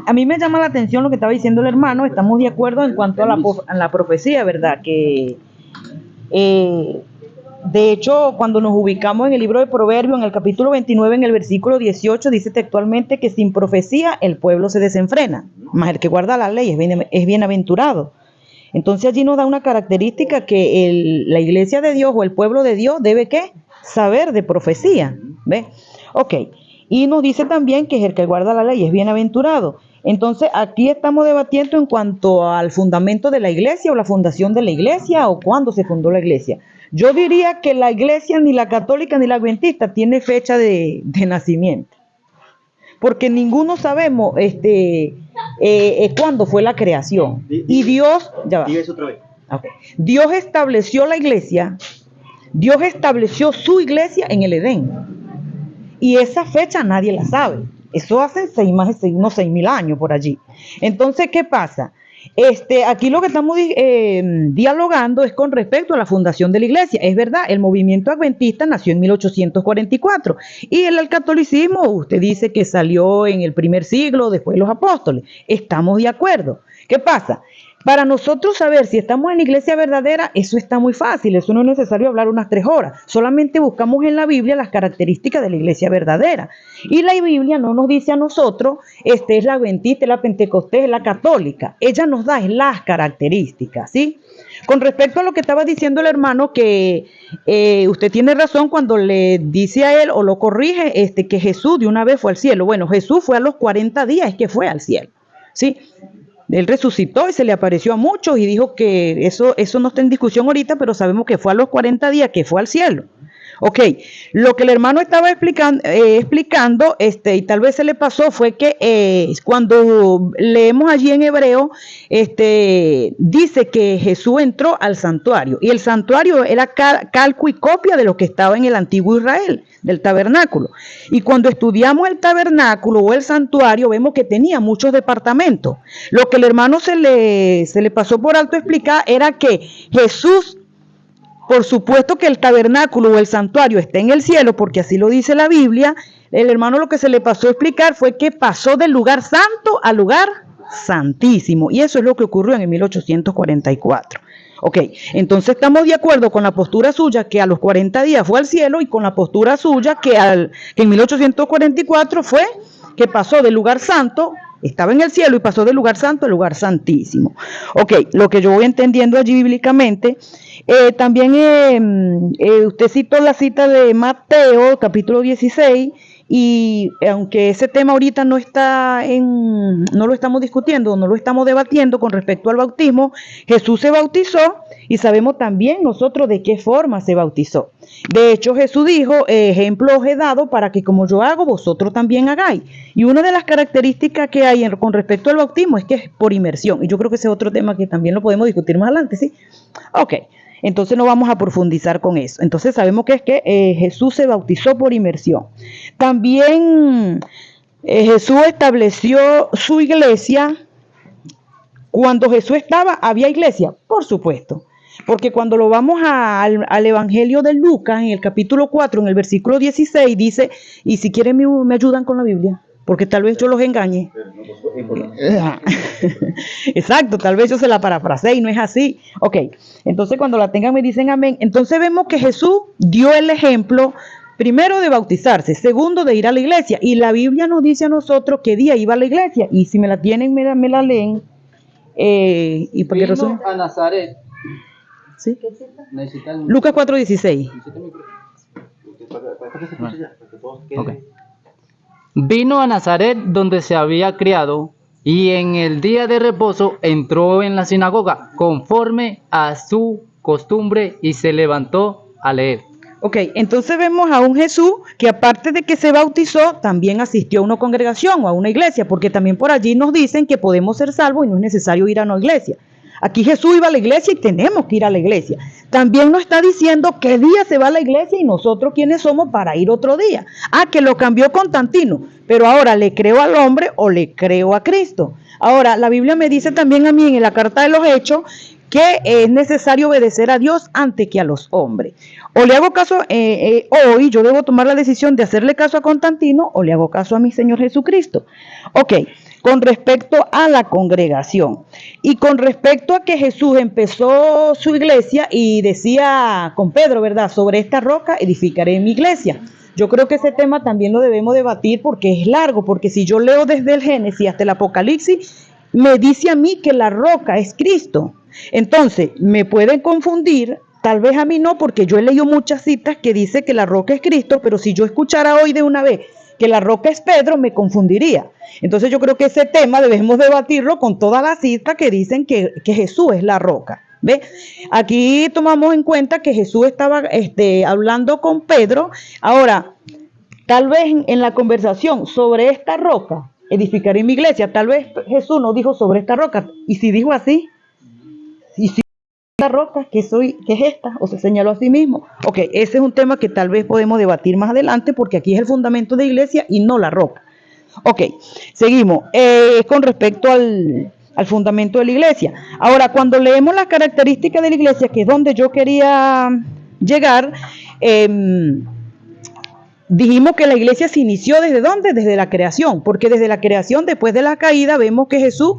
A mí me llama la atención lo que estaba diciendo el hermano. Estamos de acuerdo en cuanto a la profecía, ¿verdad? Que de hecho, cuando nos ubicamos en el libro de Proverbios, en el capítulo 29, en el versículo 18, dice textualmente que sin profecía el pueblo se desenfrena, mas el que guarda la ley es bienaventurado. Entonces allí nos da una característica que la iglesia de Dios o el pueblo de Dios debe ¿qué? Saber de profecía. ¿Ve? Ok. Y nos dice también que el que guarda la ley es bienaventurado. Entonces aquí estamos debatiendo en cuanto al fundamento de la iglesia o la fundación de la iglesia o cuándo se fundó la iglesia. Yo diría que la iglesia, ni la católica ni la adventista, tiene fecha de nacimiento. Porque ninguno sabemos cuándo fue la creación. Y Dios, ya va. Okay. Dios estableció la iglesia, Dios estableció su iglesia en el Edén. Y esa fecha nadie la sabe. Eso hace unos 6.000 años por allí. Entonces, ¿qué pasa? Aquí lo que estamos dialogando es con respecto a la fundación de la iglesia. Es verdad, el movimiento adventista nació en 1844 y el catolicismo, usted dice que salió en el primer siglo después de los apóstoles. Estamos de acuerdo. ¿Qué pasa? Para nosotros saber si estamos en la iglesia verdadera, eso está muy fácil, eso no es necesario hablar unas 3 horas. Solamente buscamos en la Biblia las características de la iglesia verdadera. Y la Biblia no nos dice a nosotros, es la adventista, es la pentecostés, es la católica. Ella nos da las características, ¿sí? Con respecto a lo que estaba diciendo el hermano, que usted tiene razón cuando le dice a él o lo corrige, que Jesús de una vez fue al cielo. Bueno, Jesús fue a los 40 días, es que fue al cielo, ¿sí? Él resucitó y se le apareció a muchos y dijo que eso no está en discusión ahorita, pero sabemos que fue a los 40 días, que fue al cielo. Ok, lo que el hermano estaba explicando, y tal vez se le pasó, fue que cuando leemos allí en Hebreo, dice que Jesús entró al santuario, y el santuario era calco y copia de lo que estaba en el antiguo Israel, del tabernáculo. Y cuando estudiamos el tabernáculo o el santuario, vemos que tenía muchos departamentos. Lo que el hermano se le pasó por alto explicar era que Jesús, por supuesto que el tabernáculo o el santuario está en el cielo, porque así lo dice la Biblia. El hermano lo que se le pasó a explicar fue que pasó del lugar santo al lugar santísimo. Y eso es lo que ocurrió en el 1844. Ok, entonces estamos de acuerdo con la postura suya que a los 40 días fue al cielo y con la postura suya que en 1844 fue que pasó del lugar santo, estaba en el cielo y pasó del lugar santo al lugar santísimo. Ok, lo que yo voy entendiendo allí bíblicamente, también usted citó la cita de Mateo, capítulo 16, y aunque ese tema ahorita no lo estamos discutiendo, no lo estamos debatiendo con respecto al bautismo, Jesús se bautizó y sabemos también nosotros de qué forma se bautizó. De hecho, Jesús dijo, ejemplo os he dado para que como yo hago, vosotros también hagáis. Y una de las características que hay con respecto al bautismo es que es por inmersión. Y yo creo que ese es otro tema que también lo podemos discutir más adelante, ¿sí? Ok. Entonces no vamos a profundizar con eso. Entonces sabemos que es que Jesús se bautizó por inmersión. También Jesús estableció su iglesia. Cuando Jesús estaba, ¿había iglesia? Por supuesto. Porque cuando lo vamos al Evangelio de Lucas, en el capítulo 4, en el versículo 16, dice, y si quieren me ayudan con la Biblia, porque tal vez yo los engañe. Exacto, tal vez yo se la parafraseé y no es así. Ok, entonces cuando la tengan me dicen amén. Entonces vemos que Jesús dio el ejemplo, primero de bautizarse, segundo de ir a la iglesia. Y la Biblia nos dice a nosotros qué día iba a la iglesia. Y si me la tienen, me la leen. ¿Y por qué razón? A Nazaret. ¿Sí? Lucas 4:16. Okay. Vino a Nazaret donde se había criado y en el día de reposo entró en la sinagoga conforme a su costumbre y se levantó a leer. Ok, entonces vemos a un Jesús que aparte de que se bautizó, también asistió a una congregación o a una iglesia, porque también por allí nos dicen que podemos ser salvos y no es necesario ir a una iglesia. Aquí Jesús iba a la iglesia y tenemos que ir a la iglesia. También nos está diciendo qué día se va a la iglesia y nosotros quiénes somos para ir otro día. Que lo cambió Constantino, pero ahora le creo al hombre o le creo a Cristo. Ahora, la Biblia me dice también a mí en la carta de los Hechos que es necesario obedecer a Dios antes que a los hombres. O le hago caso, hoy yo debo tomar la decisión de hacerle caso a Constantino o le hago caso a mi Señor Jesucristo. Ok, con respecto a la congregación y con respecto a que Jesús empezó su iglesia y decía con Pedro, ¿verdad? Sobre esta roca edificaré mi iglesia. Yo creo que ese tema también lo debemos debatir porque es largo, porque si yo leo desde el Génesis hasta el Apocalipsis, me dice a mí que la roca es Cristo. Entonces, me pueden confundir, tal vez a mí no, porque yo he leído muchas citas que dice que la roca es Cristo, pero si yo escuchara hoy de una vez que la roca es Pedro, me confundiría. Entonces yo creo que ese tema debemos debatirlo con todas las citas que dicen que Jesús es la roca. ¿Ve? Aquí tomamos en cuenta que Jesús estaba hablando con Pedro. Ahora, tal vez en la conversación sobre esta roca, edificaré mi iglesia, tal vez Jesús no dijo sobre esta roca. Y si dijo así, y si esta roca, ¿qué es esta? O se señaló a sí mismo. Ok, ese es un tema que tal vez podemos debatir más adelante porque aquí es el fundamento de la iglesia y no la roca. Ok, seguimos. Con respecto al fundamento de la iglesia. Ahora, cuando leemos las características de la iglesia, que es donde yo quería llegar, dijimos que la iglesia se inició ¿desde dónde? Desde la creación, porque desde la creación, después de la caída, vemos que Jesús,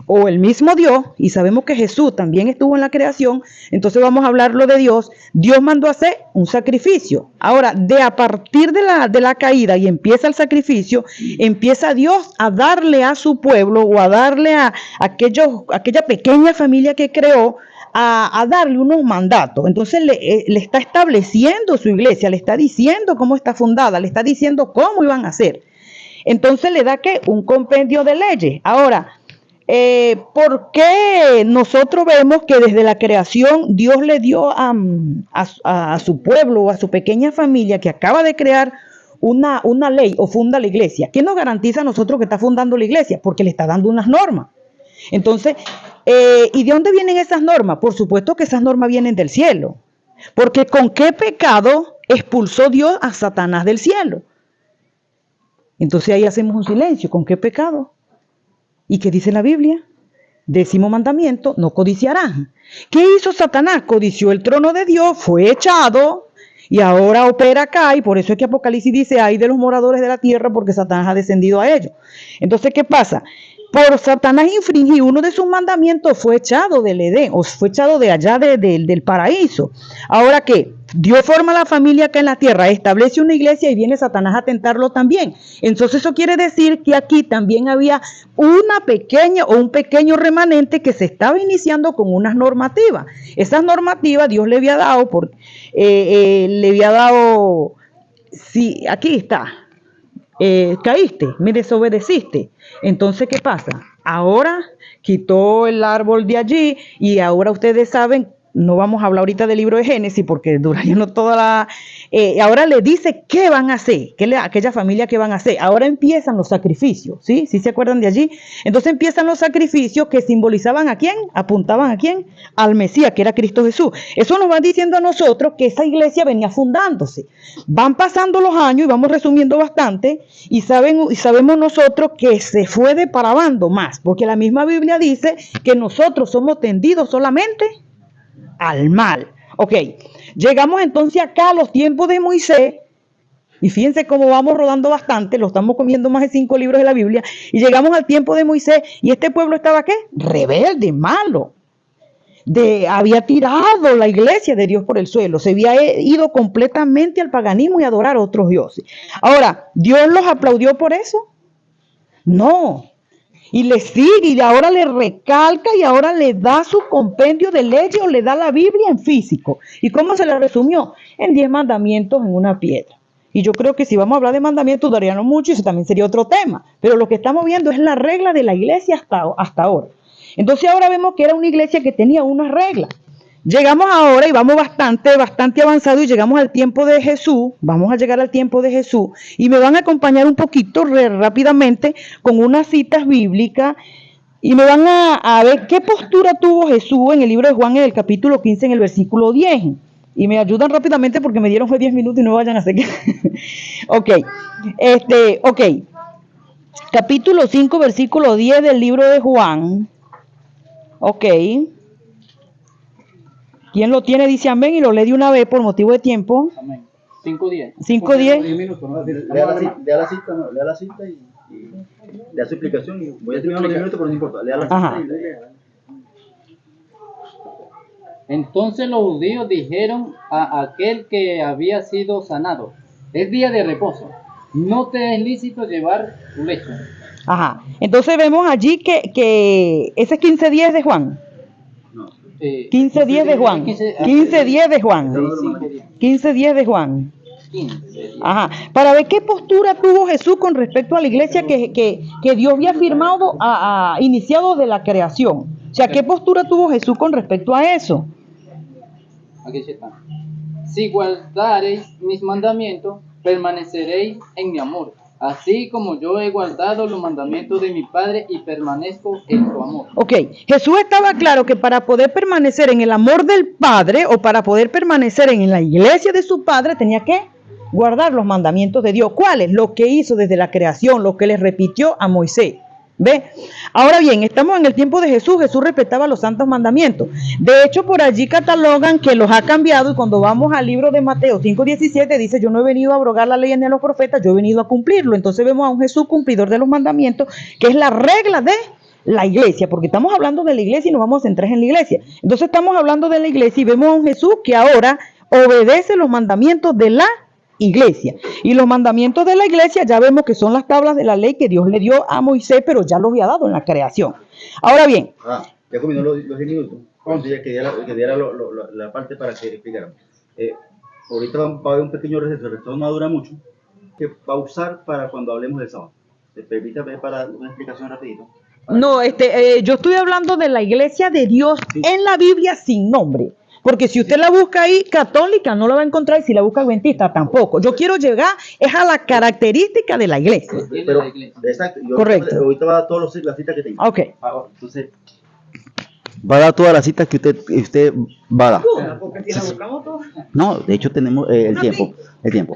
o el mismo Dios, y sabemos que Jesús también estuvo en la creación, entonces vamos a hablarlo de Dios. Dios mandó a hacer un sacrificio. Ahora, a partir de la caída y empieza el sacrificio, empieza Dios a darle a su pueblo o a darle a aquella pequeña familia que creó, a darle unos mandatos. Entonces le está estableciendo su iglesia, le está diciendo cómo está fundada, le está diciendo cómo iban a hacer. Entonces le da ¿qué? Un compendio de leyes. Ahora, ¿por qué nosotros vemos que desde la creación Dios le dio a su pueblo, a su pequeña familia que acaba de crear una ley o funda la iglesia? ¿Qué nos garantiza a nosotros que está fundando la iglesia? Porque le está dando unas normas. Entonces, ¿y de dónde vienen esas normas? Por supuesto que esas normas vienen del cielo. Porque ¿con qué pecado expulsó Dios a Satanás del cielo? Entonces ahí hacemos un silencio. ¿Con qué pecado? ¿Y qué dice la Biblia? 10º mandamiento, no codiciarás. ¿Qué hizo Satanás? Codició el trono de Dios, fue echado y ahora opera acá, y por eso es que Apocalipsis dice, ay de los moradores de la tierra, porque Satanás ha descendido a ellos. Entonces, ¿qué pasa? Por Satanás infringir uno de sus mandamientos, fue echado del Edén, o fue echado de allá del paraíso. Ahora, ¿qué? Dios forma la familia acá en la tierra, establece una iglesia y viene Satanás a tentarlo también. Entonces eso quiere decir que aquí también había una pequeña o un pequeño remanente que se estaba iniciando con unas normativas. Esas normativas Dios le había dado, sí, aquí está, caíste, me desobedeciste. Entonces, ¿qué pasa? Ahora quitó el árbol de allí y ahora ustedes saben, no vamos a hablar ahorita del libro de Génesis porque duraría no toda la... ahora le dice qué van a hacer, aquella familia que van a hacer. Ahora empiezan los sacrificios, ¿sí? ¿Sí se acuerdan de allí? Entonces empiezan los sacrificios que simbolizaban ¿a quién? Apuntaban ¿a quién? Al Mesías, que era Cristo Jesús. Eso nos va diciendo a nosotros que esa iglesia venía fundándose. Van pasando los años y vamos resumiendo bastante y sabemos nosotros que se fue depravando más, porque la misma Biblia dice que nosotros somos tendidos solamente al mal. Ok, llegamos entonces acá a los tiempos de Moisés, y fíjense cómo vamos rodando bastante, lo estamos comiendo más de 5 libros de la Biblia, y llegamos al tiempo de Moisés, y este pueblo estaba ¿qué? Rebelde, malo. Había tirado la iglesia de Dios por el suelo, se había ido completamente al paganismo y a adorar a otros dioses. Ahora, ¿Dios los aplaudió por eso? No. Y le sigue y ahora le recalca y ahora le da su compendio de leyes o le da la Biblia en físico. ¿Y cómo se la resumió? En 10 mandamientos en una piedra. Y yo creo que si vamos a hablar de mandamientos daríamos mucho y eso también sería otro tema. Pero lo que estamos viendo es la regla de la iglesia hasta ahora. Entonces ahora vemos que era una iglesia que tenía unas reglas. Llegamos ahora y vamos bastante avanzado y llegamos al tiempo de Jesús. Vamos a llegar al tiempo de Jesús y me van a acompañar un poquito rápidamente con unas citas bíblicas y me van a ver qué postura tuvo Jesús en el libro de Juan en el capítulo 15 en el versículo 10. Y me ayudan rápidamente porque me dieron 10 minutos y no vayan a hacer que... Ok. Capítulo 5 versículo 10 del libro de Juan. Ok. ¿Quién lo tiene? Dice amén y lo lee de una vez por motivo de tiempo. Amén. 5:10. 5:10. 10 minutos, ¿no? Lea la cita y lea su explicación. Y voy a terminar los 10 minutos, pero no importa. Lea la cita Ajá. y lea. Entonces los judíos dijeron a aquel que había sido sanado: es día de reposo, no te es lícito llevar tu lecho. Ajá. Entonces vemos allí que ese es 15:10 de Juan. No. 15:10 de Juan. 15:10 de Juan. 15:10 de Juan. 15. Ajá. Para ver qué postura tuvo Jesús con respecto a la iglesia que Dios había firmado, iniciado de la creación. O sea, ¿qué postura tuvo Jesús con respecto a eso? Aquí está. Si guardareis mis mandamientos, permaneceréis en mi amor, así como yo he guardado los mandamientos de mi Padre y permanezco en su amor. Ok, Jesús estaba claro que para poder permanecer en el amor del Padre o para poder permanecer en la iglesia de su Padre tenía que guardar los mandamientos de Dios. ¿Cuáles? Lo que hizo desde la creación, lo que le repitió a Moisés. ¿Ve? Ahora bien, estamos en el tiempo de Jesús. Jesús respetaba los santos mandamientos. De hecho, por allí catalogan que los ha cambiado, y cuando vamos al libro de Mateo 5:17 dice: yo no he venido a abrogar la ley ni a los profetas, yo he venido a cumplirlo. Entonces vemos a un Jesús cumplidor de los mandamientos, que es la regla de la iglesia, porque estamos hablando de la iglesia y nos vamos a centrar en la iglesia. Entonces estamos hablando de la iglesia y vemos a un Jesús que ahora obedece los mandamientos de la iglesia. Y los mandamientos de la iglesia ya vemos que son las tablas de la ley que Dios le dio a Moisés, pero ya los había dado en la creación. Ahora bien, Ya combinó los 10 minutos. Entonces ya que diera la parte para que explicáramos. Ahorita va a haber un pequeño receso, el resto no dura mucho, que va a usar para cuando hablemos del sábado. Permítame para una explicación rapidito. no, yo estoy hablando de la iglesia de Dios en la Biblia sin nombre. Porque si usted la busca ahí católica, no la va a encontrar, y si la busca adventista, tampoco. Yo quiero llegar es a la característica de la iglesia. Pero, exacto. Correcto. Ahorita va a dar todas las citas que tengo. Ok. Entonces, va a dar todas las citas que usted va a dar. Porque si la buscamos todas. No, de hecho tenemos el tiempo.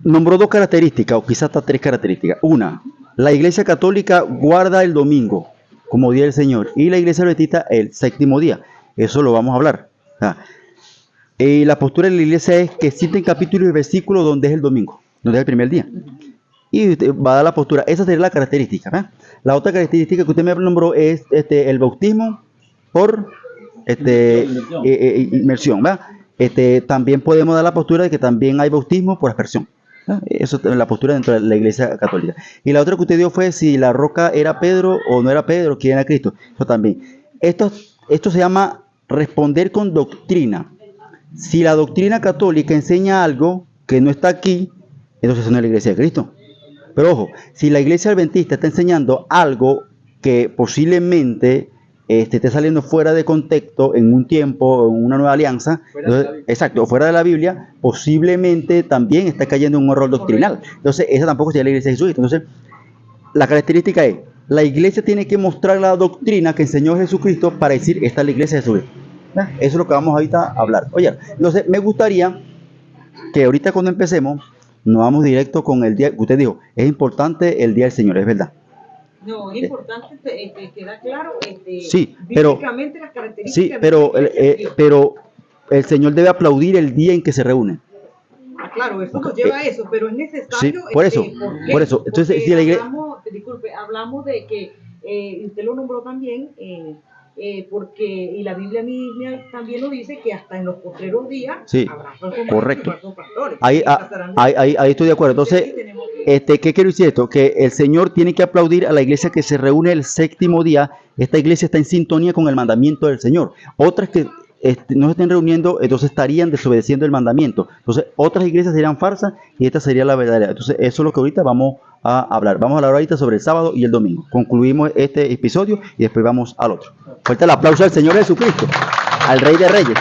Nombró 2 características, o quizás hasta 3 características. Una, la iglesia católica guarda el domingo como día del Señor, y la iglesia adventista el 7º día. Eso lo vamos a hablar. La postura de la iglesia es que existen capítulos y versículos donde es el domingo, donde es el primer día. Y usted va a dar la postura. Esa sería la característica. La otra característica que usted me nombró es el bautismo por inmersión. También podemos dar la postura de que también hay bautismo por aspersión. Eso es la postura dentro de la iglesia católica. Y la otra que usted dio fue si la roca era Pedro o no era Pedro, quién era Cristo. Eso también. Esto se llama responder con doctrina. Si la doctrina católica enseña algo que no está aquí, entonces eso no es la iglesia de Cristo. Pero ojo, si la iglesia adventista está enseñando algo que posiblemente esté saliendo fuera de contexto en un tiempo, en una nueva alianza, exacto, o fuera de la Biblia, posiblemente también está cayendo en un error doctrinal. Entonces, esa tampoco sería la iglesia de Jesucristo. Entonces, la característica es, la iglesia tiene que mostrar la doctrina que enseñó Jesucristo para decir, esta es la iglesia de Jesucristo. Eso es lo que vamos ahorita a hablar. Oye, entonces, me gustaría que ahorita cuando empecemos, nos vamos directo con el día que usted dijo, es importante el día del Señor, es verdad. No, es importante, queda claro, sí, pero, bíblicamente las características. Sí, pero el Señor debe aplaudir el día en que se reúne. Claro, eso nos lleva a eso, pero es necesario. Sí, por eso. Entonces, si la iglesia... hablamos de que usted lo nombró también, porque y la Biblia misma también lo dice que hasta en los postreros días habrá correcto. Ahí estoy de acuerdo. Entonces, ¿qué quiero decir esto? Que el Señor tiene que aplaudir a la iglesia que se reúne el 7º día. Esta iglesia está en sintonía con el mandamiento del Señor. Otras que no se estén reuniendo, entonces estarían desobedeciendo el mandamiento. Entonces, otras iglesias serían falsas y esta sería la verdadera. Entonces, eso es lo que ahorita vamos a hablar. Vamos a hablar ahorita sobre el sábado y el domingo. Concluimos este episodio y después vamos al otro. Fuerte el aplauso al Señor Jesucristo, al Rey de Reyes.